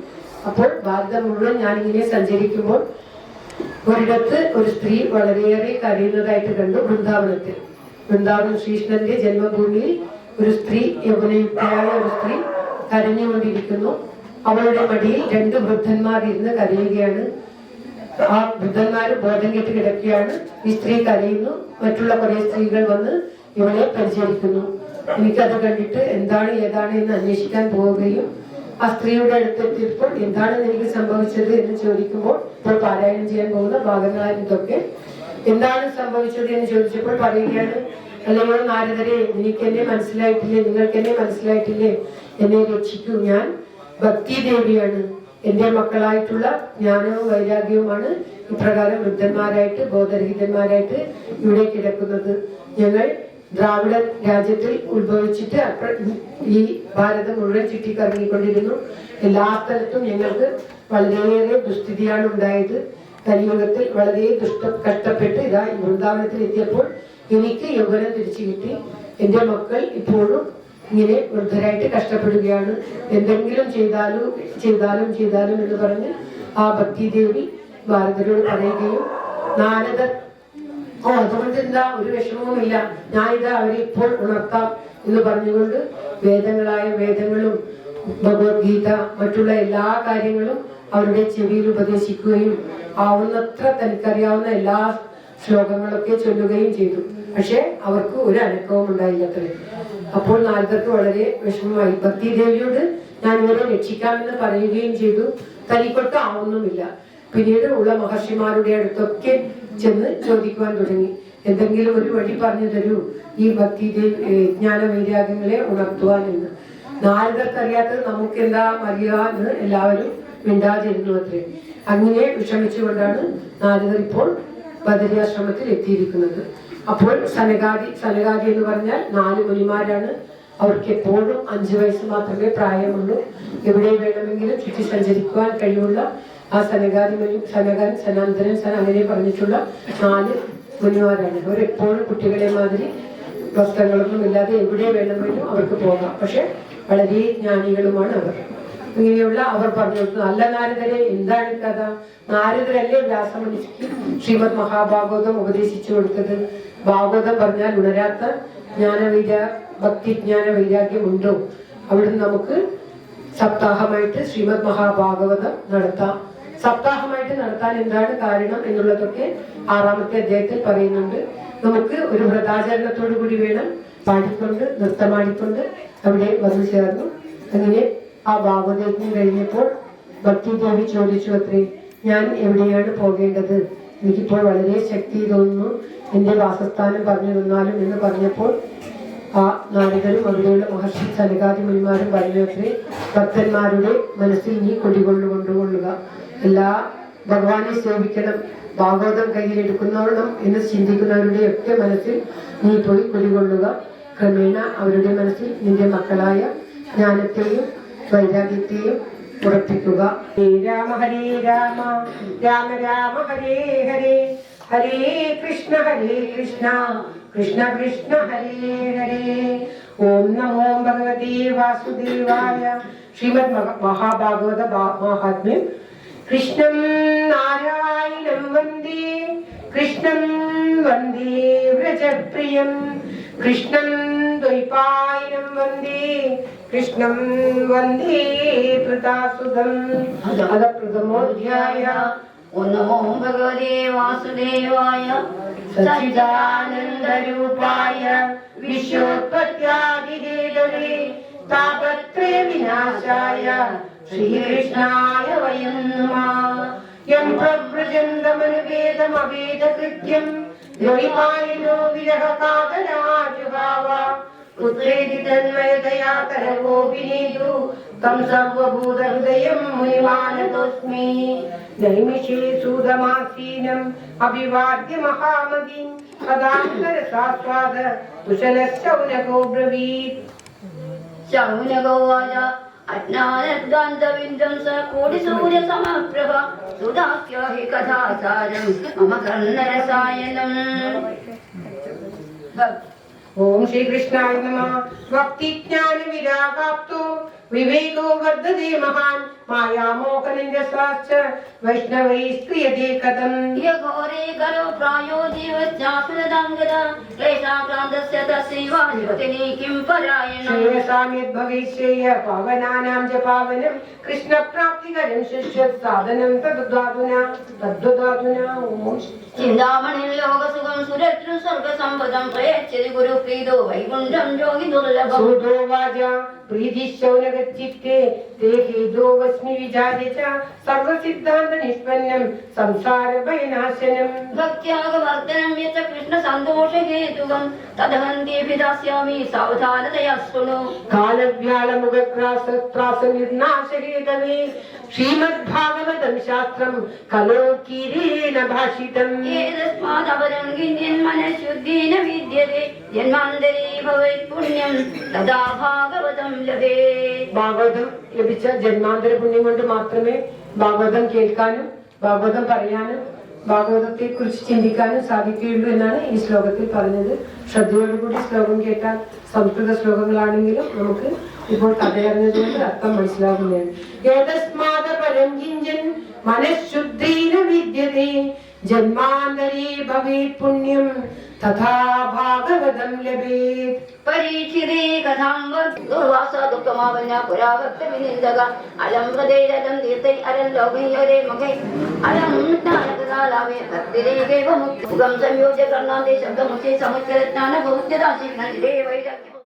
അപ്പോൾ ഭാരതം മുഴുവൻ ഞാനിങ്ങനെ സഞ്ചരിക്കുമ്പോൾ ഒരിടത്ത് ഒരു സ്ത്രീ വളരെയേറെ കരയുന്നതായിട്ട് കണ്ടു. വൃന്ദാവനം ശ്രീകൃഷ്ണന്റെ ജന്മഭൂമിയിൽ ഒരു സ്ത്രീ, യൗവനയുക്തയായ ഒരു സ്ത്രീ കരഞ്ഞുകൊണ്ടിരിക്കുന്നു. അവളുടെ മടിയിൽ 2 വൃദ്ധന്മാർ ഇരുന്ന് കരയുകയാണ്. ആ വൃദ്ധന്മാര് ബോധം കെട്ട് കിടക്കുകയാണ്. ഈ സ്ത്രീ കരയുന്നു. മറ്റുള്ള കുറെ സ്ത്രീകൾ വന്ന് ഇവളെ പരിചരിക്കുന്നു. എനിക്കത് കണ്ടിട്ട് എന്താണ് ഏതാണ് എന്ന് അന്വേഷിക്കാൻ പോവുകയും ആ സ്ത്രീയുടെ അടുത്തെത്തിയപ്പോൾ എന്താണ് എനിക്ക് സംഭവിച്ചത് എന്ന് ചോദിക്കുമ്പോൾ, ഇപ്പോൾ പാരായണം ചെയ്യാൻ പോകുന്ന ഭാഗങ്ങളാണ് ഇതൊക്കെ. എന്താണ് സംഭവിച്ചത് എന്ന് ചോദിച്ചപ്പോൾ പറയുകയാണ്, അല്ലയോ നാരദരെ, എനിക്കെന്നെ മനസ്സിലായിട്ടില്ലേ, നിങ്ങൾക്കെന്നെ മനസ്സിലായിട്ടില്ലേ, എന്നെ രക്ഷിക്കൂ, ഞാൻ ഭക്തി ദേവിയാണ്. എന്റെ മക്കളായിട്ടുള്ള ജ്ഞാനവും വൈരാഗ്യവുമാണ് ഇപ്രകാരം വൃദ്ധന്മാരായിട്ട് ബോധരഹിതന്മാരായിട്ട് ഇവിടെ കിടക്കുന്നത്. ഞങ്ങൾ ദ്രാവിഡ രാജ്യത്തിൽ ഉത്ഭവിച്ചിട്ട് ഈ ഭാരതം മുഴുവൻ ചുറ്റിക്കറങ്ങിക്കൊണ്ടിരുന്നു. എല്ലാ സ്ഥലത്തും ഞങ്ങൾക്ക് വളരെയേറെ ദുസ്ഥിതിയാണ് ഉണ്ടായത്. കലിയുഗത്തിൽ വളരെ കഷ്ടപ്പെട്ട് ഇതാ ഈ വൃന്ദാവനത്തിൽ എത്തിയപ്പോൾ എനിക്ക് യൗവനം തിരിച്ചു കിട്ടി. എന്റെ മക്കൾ ഇപ്പോഴും ഇങ്ങനെ വൃദ്ധരായിട്ട് കഷ്ടപ്പെടുകയാണ്. എന്തെങ്കിലും ചെയ്താലും എന്ന് പറഞ്ഞ് ആ ഭക്തിദേവി ഭാരതരോട് പറയുകയും, നാരദർ അതുകൊണ്ട് എന്താ, ഒരു വിഷമവുമില്ല, ഞാനിതാ അവരെ ഇപ്പോൾ ഉണർത്താം എന്ന് പറഞ്ഞുകൊണ്ട് വേദങ്ങളും ഭഗവത്ഗീത മറ്റുള്ള എല്ലാ കാര്യങ്ങളും അവരുടെ ചെവിയിൽ ഉപദേശിക്കുകയും ആവുന്നത്ര തനിക്കറിയാവുന്ന എല്ലാ ശ്ലോകങ്ങളൊക്കെ ചൊല്ലുകയും ചെയ്തു. പക്ഷെ അവർക്ക് ഒരു അനക്കവും ഉണ്ടായില്ല അത്രേ. അപ്പോൾ നാരദർക്ക് വളരെ വിഷമമായി. ഭക്തിദേവിയോട് ഞാൻ ഇവരെ രക്ഷിക്കാമെന്ന് പറയുകയും ചെയ്തു. തനിക്കൊട്ട് ആവുന്നുമില്ല. പിന്നീട് ഉള്ള മഹർഷിമാരുടെ അടുത്തൊക്കെ ചെന്ന് ചോദിക്കുവാൻ തുടങ്ങി, എന്തെങ്കിലും ഒരു വഴി പറഞ്ഞു തരൂ ഈ ഭക്തിദേവി ജ്ഞാന വൈരാഗ്യങ്ങളെ ഉണർത്തുവാൻ എന്ന്. നാരദർക്കറിയാത്തത് നമുക്ക് എന്താ അറിയുക എന്ന് എല്ലാവരും മിണ്ടാതിരുന്നു അത്രേ. അങ്ങനെ വിഷമിച്ചുകൊണ്ടാണ് നാരദർ ഇപ്പോൾ ബദരിയാശ്രമത്തിൽ എത്തിയിരിക്കുന്നത്. അപ്പോൾ സനകാദി എന്ന് പറഞ്ഞാൽ 4 മുനിമാരാണ്. അവർക്ക് എപ്പോഴും 5 വയസ്സ് മാത്രമേ പ്രായമുള്ളൂ. എവിടെ വേണമെങ്കിലും ചുറ്റി സഞ്ചരിക്കുവാൻ കഴിവുള്ള ആ സനകൻ, സനാന്തരൻ, അങ്ങനെ പറഞ്ഞിട്ടുള്ള 4 മുനിമാരാണ്. അവരെപ്പോഴും കുട്ടികളെ മാതിരി വസ്ത്രങ്ങളൊന്നും ഇല്ലാതെ എവിടെ വേണമെങ്കിലും അവർക്ക് പോകാം. പക്ഷെ വളരെ ജ്ഞാനികളുമാണ് അവർ. ഇങ്ങനെയുള്ള അവർ പറഞ്ഞു കൊടുത്തു, അല്ല നാരദരെ, എന്താണ് കഥ? നാരദരല്ലേ വ്യാസമുനിക്ക് ശ്രീമദ് മഹാഭാഗവതം ഉപദേശിച്ചു കൊടുത്തത്? ഭാഗവതം പറഞ്ഞാൽ ഉണരാത്ത ഭക്തി ജ്ഞാന വൈരാഗ്യം ഉണ്ടോ? അവിടുന്ന് നമുക്ക് സപ്താഹമായിട്ട് ശ്രീമദ് മഹാഭാഗവതം നടത്താം. സപ്താഹമായിട്ട് നടത്താൻ എന്താണ് കാരണം എന്നുള്ളതൊക്കെ 6ാമത്തെ അധ്യായത്തിൽ പറയുന്നുണ്ട്. നമുക്ക് ഒരു വ്രതാചരണത്തോടു കൂടി വേണം, പാടിക്കൊണ്ട് നൃത്തമാടിക്കൊണ്ട് അവിടെ വന്നു ചേർന്നു. അങ്ങനെ ആ ഭാഗവതം കഴിഞ്ഞപ്പോൾ ഭക്തിദേവി ചോദിച്ചു അത്രേ, ഞാൻ എവിടെയാണ് പോകേണ്ടത്? എനിക്കിപ്പോൾ വളരെ ശക്തി തോന്നുന്നു, എന്റെ വാസസ്ഥാനം പറഞ്ഞു തന്നാലും എന്ന് പറഞ്ഞപ്പോൾ ആ നാരദരും അവിടെയുള്ള മഹർഷി സനകാദി മുനിമാരും പറഞ്ഞു അത്രേ, ഭക്തന്മാരുടെ മനസ്സിൽ നീ കൊണ്ടുകൊള്ളുക, എല്ലാ ഭഗവാനെ സേവിക്കണം, ഭാഗവതം കയ്യിലെടുക്കുന്നവണം എന്ന് ചിന്തിക്കുന്നവരുടെ ഒക്കെ മനസ്സിൽ നീ പോയി കൊള്ളുക. ക്രമേണ അവരുടെ മനസ്സിൽ നിന്റെ മക്കളായ ജ്ഞാനത്തെയും വൈരാഗ്യത്തെയും ഉറപ്പിക്കുക. ഹരേ രാമ രാമ രാമ ഹരേ ഹരേ, ഹരേ കൃഷ്ണ കൃഷ്ണ കൃഷ്ണ ഹരേ ഹരേ. ഓം നമോ ഭഗവതേ വാസുദേവായ. ശ്രീമദ് മഹാഭാഗവത മാഹാത്മ്യം. കൃഷ്ണം നാരായണം വന്ദേ, കൃഷ്ണം വന്ദേ വ്രജപ്രിയം, കൃഷ്ണം ദ്വൈപായനം വന്ദേ, കൃഷ്ണം വന്ദേ കൃതാസുതം. അത പ്രഥമോധ്യായ. ഓം നമോ ഭഗവതേ വാസുദേവായ. സച്ചിദാനന്ദരൂപായ വിശ്വോത്പത്യാദിഹേതവേ താപത്രയ വിനാശായ ശ്രീകൃഷ്ണായ വയം നമഃ. യം പ്രവ്രജന്തമനുവേദമവേദകൃത്യം ദ്വൈപായനോ വിരഹകാതരാജുഹാവ പുത്രേതി തന്മയതയാ തരഗോപിനീതു തം സർവഭൂതഹൃദയം മുനിമാനതോസ്മി. നൈമിഷേ സൂതമാസീനം അഭിവാദ്യ മഹാമതിം സദാന്തരസാസ്വാദ കുശലശൗനകോ ബ്രവീത്. ശൗനകോവാച അജ്ഞാനദ്വാന്തവിന്ദം സ കോടിസൂര്യ സമപ്രഭ സുധാസ്യോ ഹി കഥാസാരം മമ കർണരസായനം. ഓം ശ്രീകൃഷ്ണായ നമഃ. ഭക്തിജ്ഞാന വിരാഗാപ്തോ विवेको वर्धते महान् मायामोहनिरसाश्च वैष्णवैस्क्रियते कथम् घोरे करो प्रायो जीवश्चासुरदाङ्गदा क्लेशाक्रान्तस्य तस्यैवाधिपतिनी किं परायणम् श्रेयसां यद्भविष्येय पावनानां च पावनं कृष्णप्राप्तिकरं शिष्यत् साधनं तद्धातुना चिन्तामणिं लोकसुखं सुरतृ स्वर्गसम्पदं प्रयच्छति गुरुप्रीतो वैकुण्ठं योगि दुर्लभम् सूतो वाचा प्रीतिश्चौनगच्चित्ते ते हेतोऽस्मि विचार्य च सर्वसिद्धान्तनिष्पन्नं संसारभयनाशनम् भक्त्यागवर्धनं यच्च कृष्णसन्तोषहेतुकं तदहन्त्येऽपि दास्यामि सावधानतया शृणु कालव्यालमुखत्रासनिर्नाशहेतवे श्रीमद्भागवतं शास्त्रं खलो कीरेण भाषितम् एतस्मादपरं किञ्चिन्मनःशुद्धेन विद्यते जन्मान्तरे भवेत् पुण्यं तदा ഭാഗവതം ലഭേത്. ഭാഗവതം ലഭിച്ച ജന്മാന്തര പുണ്യം കൊണ്ട് മാത്രമേ ഭാഗവതം കേൾക്കാനും ഭാഗവതം പറയാനും ഭാഗവതത്തെ കുറിച്ച് ചിന്തിക്കാനും സാധിക്കുകയുള്ളൂ എന്നാണ് ഈ ശ്ലോകത്തിൽ പറഞ്ഞത്. ശ്രദ്ധയോടുകൂടി ശ്ലോകം കേട്ടാൽ സംസ്കൃത ശ്ലോകങ്ങളാണെങ്കിലും നമുക്ക് ഇപ്പോൾ കഥയറിഞ്ഞതുകൊണ്ട് അർത്ഥം മനസ്സിലാകുന്നതാണ്. യതസ്മാദപരം കിഞ്ചൻ മനഃശുദ്ധേന വിദ്യതേ ജന്മാന്തരേ ഭവേത് പുണ്യം തഥാ ഭാഗവതം ലഭേത്. പരീക്ഷിതേ കഥാം ദുർവാസ ദുഃഖമാവന പുരാവക്തവിനിന്ദക അലം ഹൃദയജലം തീർത്ഥൈ അലം ലോകൈരേ മുഖൈ അലം ജ്ഞാനകഥാലാവേ ഭക്തിരേകൈവ മുക്തം സംയോജ്യ കർണാന്തേ ശബ്ദമുച്ചൈ സമുച്ചരജ്ഞാന ബഹുജ്ഞതാശീലം വൈരാഗ്യം